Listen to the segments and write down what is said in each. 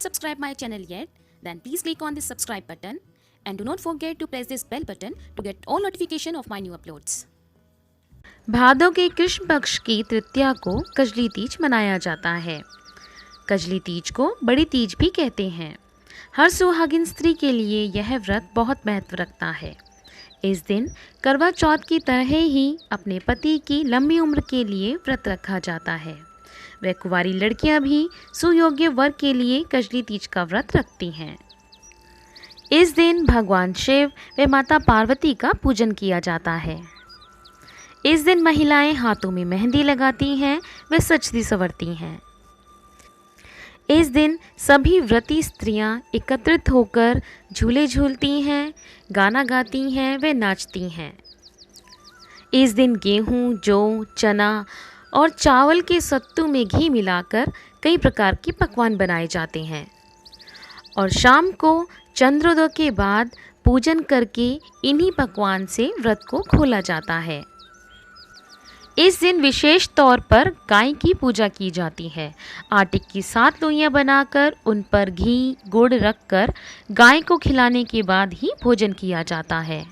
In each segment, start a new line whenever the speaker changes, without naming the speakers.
subscribe my channel yet, then please click on this subscribe button and do not forget to press this bell button to get all notification of my new uploads.
भादों के कृष्ण पक्ष की तृतीया को कजली तीज मनाया जाता है। कजली तीज को बड़ी तीज भी कहते हैं। हर सुहागिन स्त्री के लिए यह व्रत बहुत महत्व रखता है। इस दिन करवा चौथ की तरह ही अपने पति की लंबी उम्र के लिए व्रत रखा जाता है। वह कुंवारी लड़कियां भी सुयोग्य वर के लिए कजली तीज का व्रत रखती हैं। इस दिन भगवान शिव व माता पार्वती का पूजन किया जाता है। इस दिन महिलाएं हाथों में मेहंदी लगाती हैं व सजती संवरती हैं। इस दिन सभी व्रती स्त्रियां एकत्रित होकर झूले झूलती हैं, गाना गाती हैं व नाचती हैं। इस दिन गेहूं, जौ, चना और चावल के सत्तू में घी मिलाकर कई प्रकार के पकवान बनाए जाते हैं और शाम को चंद्रोदय के बाद पूजन करके इन्हीं पकवान से व्रत को खोला जाता है। इस दिन विशेष तौर पर गाय की पूजा की जाती है। आटे की 7 लोइयां बनाकर उन पर घी, गुड़ रखकर गाय को खिलाने के बाद ही भोजन किया जाता है।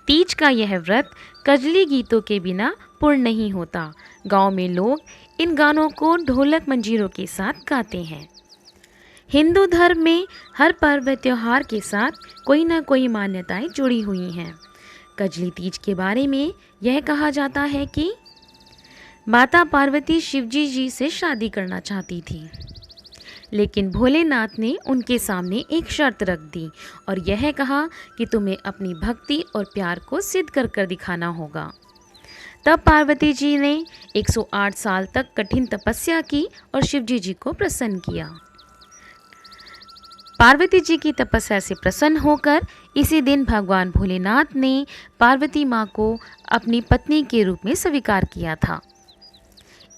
तीज का यह व्रत कजली गीतों के बिना पूर्ण नहीं होता। गांव में लोग इन गानों को ढोलक मंजीरों के साथ गाते हैं। हिंदू धर्म में हर पर्व त्योहार के साथ कोई न कोई मान्यताएं जुड़ी हुई हैं। कजली तीज के बारे में यह कहा जाता है कि माता पार्वती शिवजी जी से शादी करना चाहती थी, लेकिन भोलेनाथ ने उनके सामने एक शर्त रख दी और यह कहा कि तुम्हें अपनी भक्ति और प्यार को सिद्ध कर दिखाना होगा। तब पार्वती जी ने 108 साल तक कठिन तपस्या की और शिवजी जी को प्रसन्न किया। पार्वती जी की तपस्या से प्रसन्न होकर इसी दिन भगवान भोलेनाथ ने पार्वती माँ को अपनी पत्नी के रूप में स्वीकार किया था।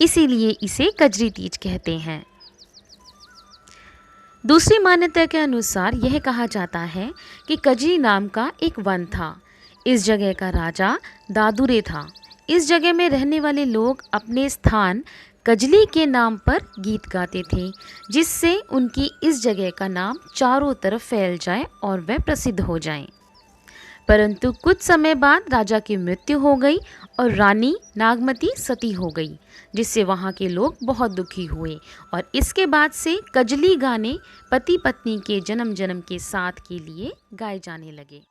इसीलिए इसे कजली तीज कहते हैं। दूसरी मान्यता के अनुसार यह कहा जाता है कि कजली नाम का एक वन था। इस जगह का राजा दादुरे था। इस जगह में रहने वाले लोग अपने स्थान कजली के नाम पर गीत गाते थे, जिससे उनकी इस जगह का नाम चारों तरफ फैल जाए और वह प्रसिद्ध हो जाए। परंतु कुछ समय बाद राजा की मृत्यु हो गई और रानी नागमती सती हो गई, जिससे वहाँ के लोग बहुत दुखी हुए और इसके बाद से कजली गाने पति पत्नी के जन्म जन्म के साथ के लिए गाए जाने लगे।